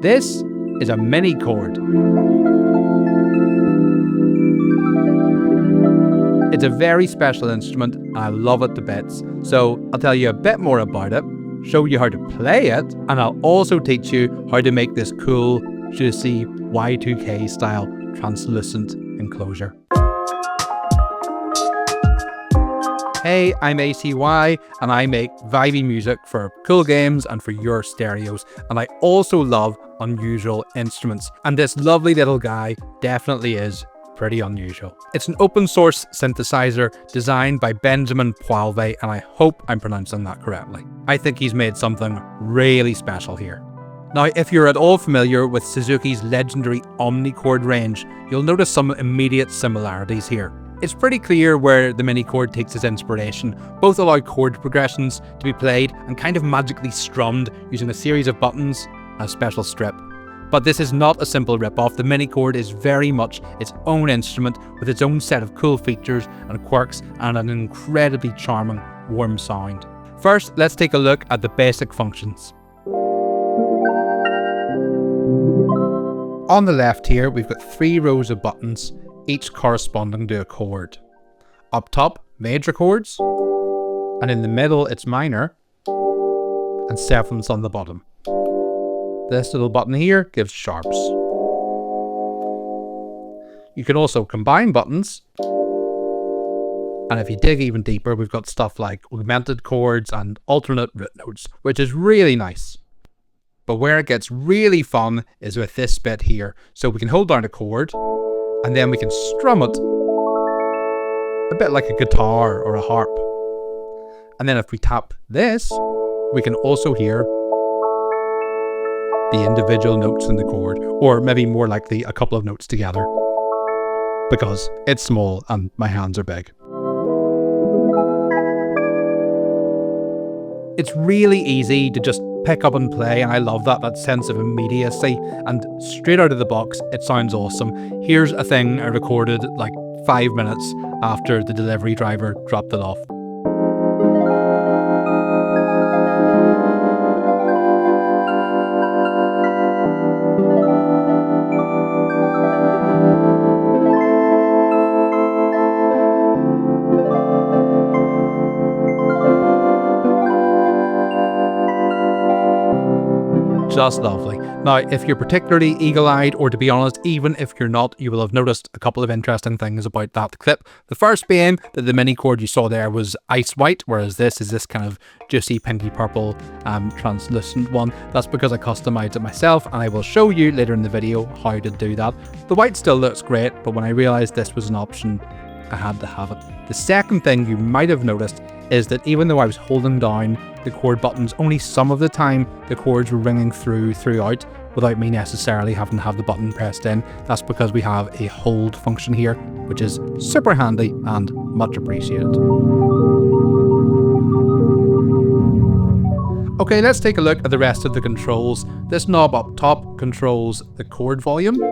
This is a minichord. It's a very special instrument and I love it to bits. So I'll tell you a bit more about it, show you how to play it, and I'll also teach you how to make this cool, juicy Y2K style translucent enclosure. Hey, I'm ACY and I make vibey music for cool games and for your stereos, and I also love unusual instruments, and this lovely little guy definitely is pretty unusual. It's an open source synthesizer designed by Benjamin Poilve, and I hope I'm pronouncing that correctly. I think he's made something really special here. Now, if you're at all familiar with Suzuki's legendary omnichord range, you'll notice some immediate similarities here. It's pretty clear where the minichord takes its inspiration. Both allow chord progressions to be played and kind of magically strummed using a series of buttons and a special strip. But this is not a simple rip-off. The minichord is very much its own instrument with its own set of cool features and quirks and an incredibly charming, warm sound. First, let's take a look at the basic functions. On the left here, we've got 3 rows of buttons, each corresponding to a chord. Up top, major chords, and in the middle it's minor, and 7ths on the bottom. This little button here gives sharps. You can also combine buttons, and if you dig even deeper, we've got stuff like augmented chords and alternate root notes, which is really nice. But where it gets really fun is with this bit here. So we can hold down a chord, and then we can strum it a bit like a guitar or a harp. And then if we tap this, we can also hear the individual notes in the chord, or maybe more likely a couple of notes together, because it's small and my hands are big. It's really easy to just pick up and play, and I love that sense of immediacy, and straight out of the box it sounds awesome. Here's a thing I recorded like 5 minutes after the delivery driver dropped it off. Just lovely. Now, if you're particularly eagle-eyed, or to be honest, even if you're not, you will have noticed a couple of interesting things about that clip. The first being that the minichord you saw there was ice white, whereas this is this kind of juicy pinky purple translucent one. That's because I customized it myself, and I will show you later in the video how to do that. The white still looks great, but when I realized this was an option, I had to have it. The second thing you might have noticed is that even though I was holding down the chord buttons, only some of the time the chords were ringing throughout without me necessarily having to have the button pressed in. That's because we have a hold function here, which is super handy and much appreciated. Okay, let's take a look at the rest of the controls. This knob up top controls the chord volume.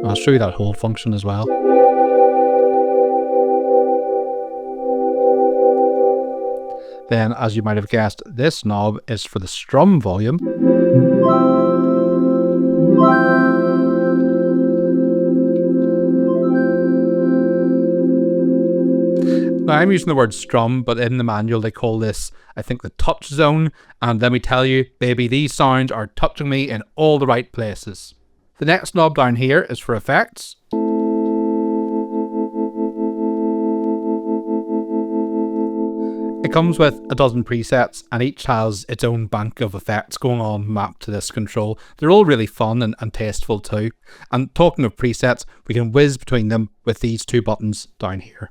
I'll show you that hold function as well. Then, as you might have guessed, this knob is for the strum volume. Now, I'm using the word strum, but in the manual they call this, I think, the touch zone. And let me tell you, baby, these sounds are touching me in all the right places. The next knob down here is for effects. It comes with a dozen presets, and each has its own bank of effects going on mapped to this control. They're all really fun and tasteful too. And talking of presets, we can whiz between them with these 2 buttons down here.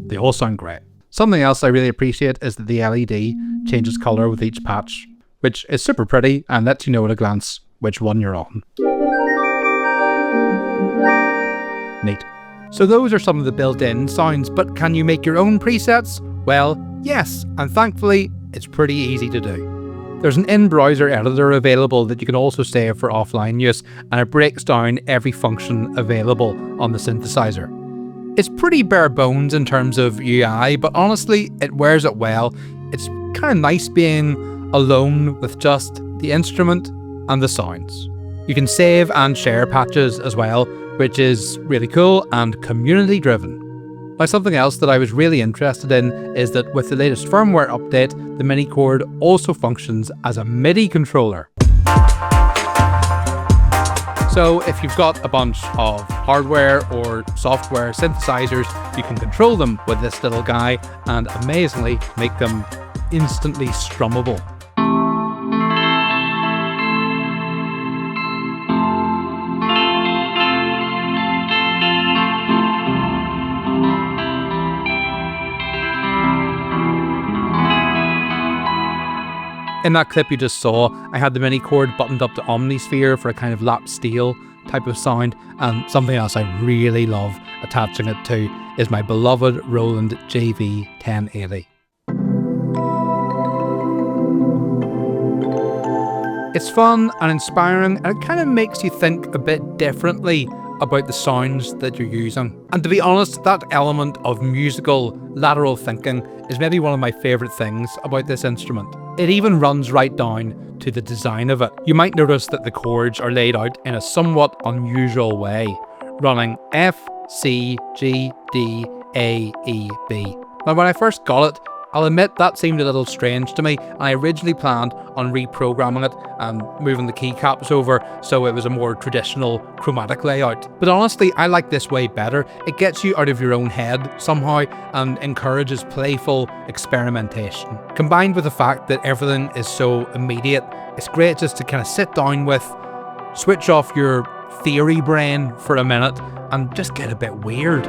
They all sound great. Something else I really appreciate is that the LED changes colour with each patch, which is super pretty and lets you know at a glance which one you're on. Neat. So those are some of the built-in sounds, but can you make your own presets? Well, yes, and thankfully, it's pretty easy to do. There's an in-browser editor available that you can also save for offline use, and it breaks down every function available on the synthesizer. It's pretty bare bones in terms of UI, but honestly, it wears it well. It's kind of nice being alone with just the instrument and the sounds. You can save and share patches as well, which is really cool and community driven. Now, something else that I was really interested in is that with the latest firmware update, the minichord also functions as a MIDI controller. So if you've got a bunch of hardware or software synthesizers, you can control them with this little guy and amazingly make them instantly strummable. In that clip you just saw, I had the minichord buttoned up to Omnisphere for a kind of lap steel type of sound, and something else I really love attaching it to is my beloved Roland JV 1080. It's fun and inspiring, and it kind of makes you think a bit differently about the sounds that you're using. And to be honest, that element of musical lateral thinking is maybe one of my favourite things about this instrument. It even runs right down to the design of it. You might notice that the chords are laid out in a somewhat unusual way, running F, C, G, D, A, E, B. Now when I first got it, I'll admit that seemed a little strange to me, and I originally planned on reprogramming it and moving the keycaps over so it was a more traditional chromatic layout. But honestly, I like this way better. It gets you out of your own head somehow and encourages playful experimentation. Combined with the fact that everything is so immediate, it's great just to kind of sit down with, switch off your theory brain for a minute and just get a bit weird.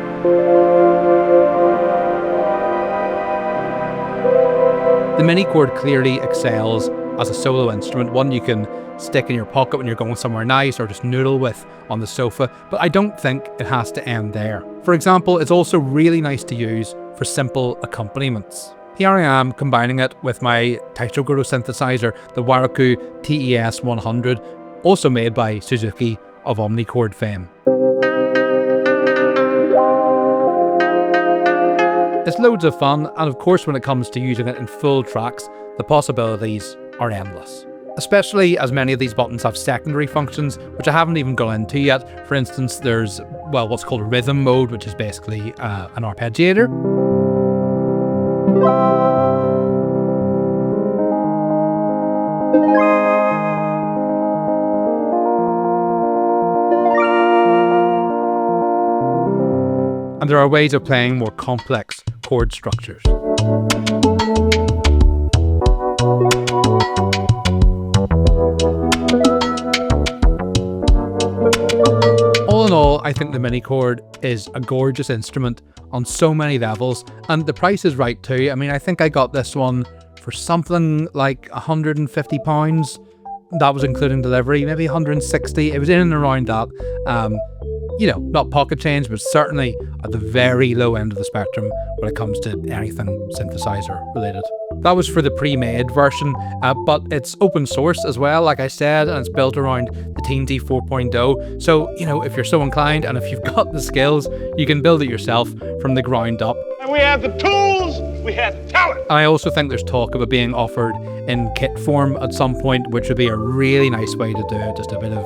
The minichord clearly excels as a solo instrument, one you can stick in your pocket when you're going somewhere nice or just noodle with on the sofa, but I don't think it has to end there. For example, it's also really nice to use for simple accompaniments. Here I am combining it with my Tetrogoro synthesizer, the Waraku TES 100, also made by Suzuki of Omnichord fame. It's loads of fun, and of course when it comes to using it in full tracks, the possibilities are endless. Especially as many of these buttons have secondary functions, which I haven't even gone into yet. For instance, there's, well, what's called rhythm mode, which is basically an arpeggiator. And there are ways of playing more complex chord structures. All in all, I think the minichord is a gorgeous instrument on so many levels, and the price is right too. I mean, I think I got this one for something like £150. That was including delivery, maybe 160. It was in and around that. You know, not pocket change, but certainly at the very low end of the spectrum when it comes to anything synthesizer related. That was for the pre-made version, but it's open source as well, like I said, and it's built around the Teensy 4.0. So, you know, if you're so inclined and if you've got the skills, you can build it yourself from the ground up. And we have the tools, we have the talent. And I also think there's talk about being offered in kit form at some point, which would be a really nice way to do it, just a bit of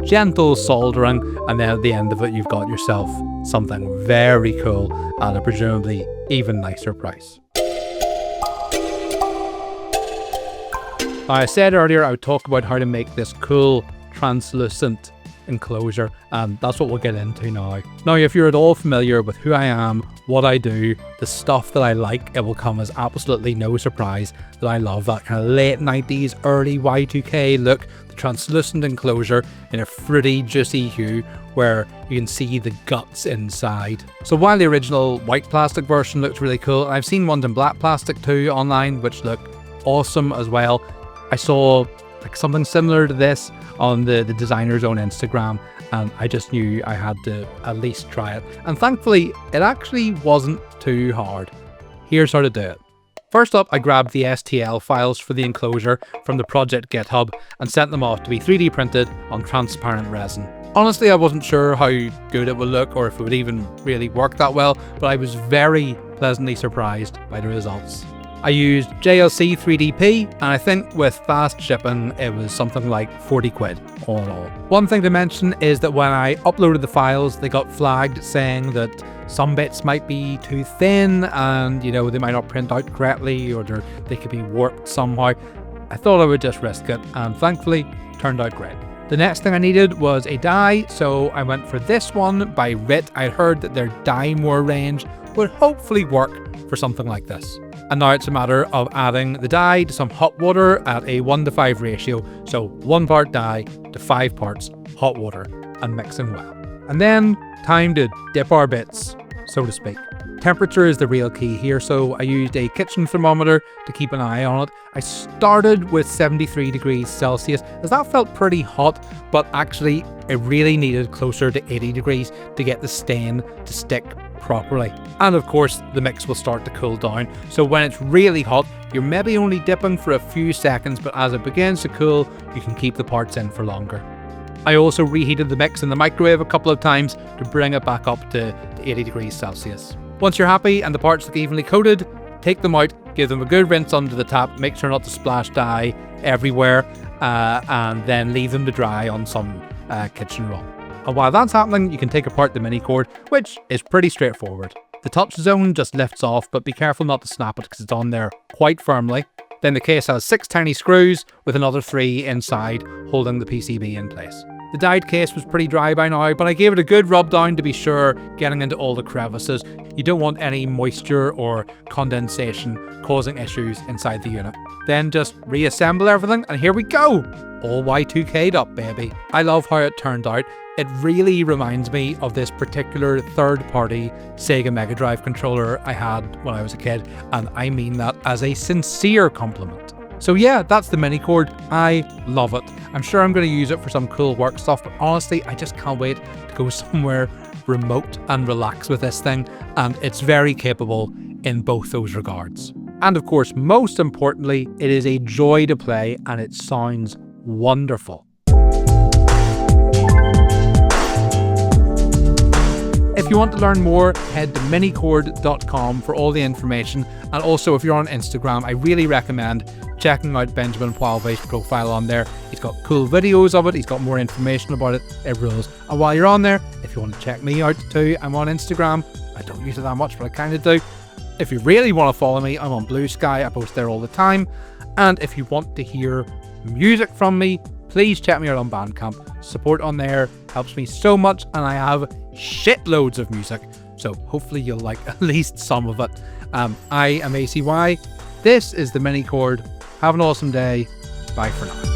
gentle soldering, and then at the end of it you've got yourself something very cool at a presumably even nicer price. Now, I said earlier I would talk about how to make this cool translucent enclosure, and that's what we'll get into now. Now, if you're at all familiar with who I am, what I do, the stuff that I like, it will come as absolutely no surprise that I love that kind of late 90s, early Y2K look, the translucent enclosure in a fruity, juicy hue where you can see the guts inside. So while the original white plastic version looks really cool, I've seen ones in black plastic too online, which look awesome as well. I saw like something similar to this on the designer's own Instagram, and I just knew I had to at least try it. And thankfully, it actually wasn't too hard. Here's how to do it. First up, I grabbed the STL files for the enclosure from the project GitHub and sent them off to be 3D printed on transparent resin. Honestly, I wasn't sure how good it would look or if it would even really work that well, but I was very pleasantly surprised by the results. I used JLC 3DP, and I think with fast shipping it was something like 40 quid all in all. One thing to mention is that when I uploaded the files, they got flagged saying that some bits might be too thin and they might not print out correctly, or they could be warped somehow. I thought I would just risk it, and thankfully turned out great. The next thing I needed was a die, so I went for this one by RIT. I'd heard that their die more range would hopefully work for something like this. And now it's a matter of adding the dye to some hot water at a 1:5 ratio, so 1 part dye to 5 parts hot water, and mixing well. And then time to dip our bits, so to speak. Temperature is the real key here, so I used a kitchen thermometer to keep an eye on it. I started with 73 degrees Celsius, as that felt pretty hot, but actually it really needed closer to 80 degrees to get the stain to stick properly. And of course, the mix will start to cool down, so when it's really hot, you're maybe only dipping for a few seconds, but as it begins to cool, you can keep the parts in for longer. I also reheated the mix in the microwave a couple of times to bring it back up to 80 degrees Celsius. Once you're happy and the parts look evenly coated, take them out, give them a good rinse under the tap, make sure not to splash dye everywhere, and then leave them to dry on some kitchen roll. And while that's happening, you can take apart the minichord, which is pretty straightforward. The touch zone just lifts off, but be careful not to snap it because it's on there quite firmly. Then the case has 6 tiny screws with another 3 inside holding the PCB in place. The dyed case was pretty dry by now, but I gave it a good rub down to be sure, getting into all the crevices. You don't want any moisture or condensation causing issues inside the unit. Then just reassemble everything, and here we go! All Y2K'd up, baby. I love how it turned out. It really reminds me of this particular third-party Sega Mega Drive controller I had when I was a kid, and I mean that as a sincere compliment. So yeah, that's the minichord. I love it. I'm sure I'm going to use it for some cool work stuff, but honestly, I just can't wait to go somewhere remote and relax with this thing, and it's very capable in both those regards. And of course, most importantly, it is a joy to play and it sounds wonderful. If you want to learn more, head to minichord.com for all the information. And also, if you're on Instagram, I really recommend checking out Benjamin Poilve's profile on there. He's got cool videos of it, he's got more information about it, it rules. And while you're on there, if you want to check me out too, I'm on Instagram. I don't use it that much, but I kind of do. If you really want to follow me, I'm on Blue Sky, I post there all the time. And if you want to hear music from me, please check me out on Bandcamp. Support on there helps me so much, and I have shitloads of music, so hopefully you'll like at least some of it. I am ACY. This is the minichord. Have an awesome day. Bye for now.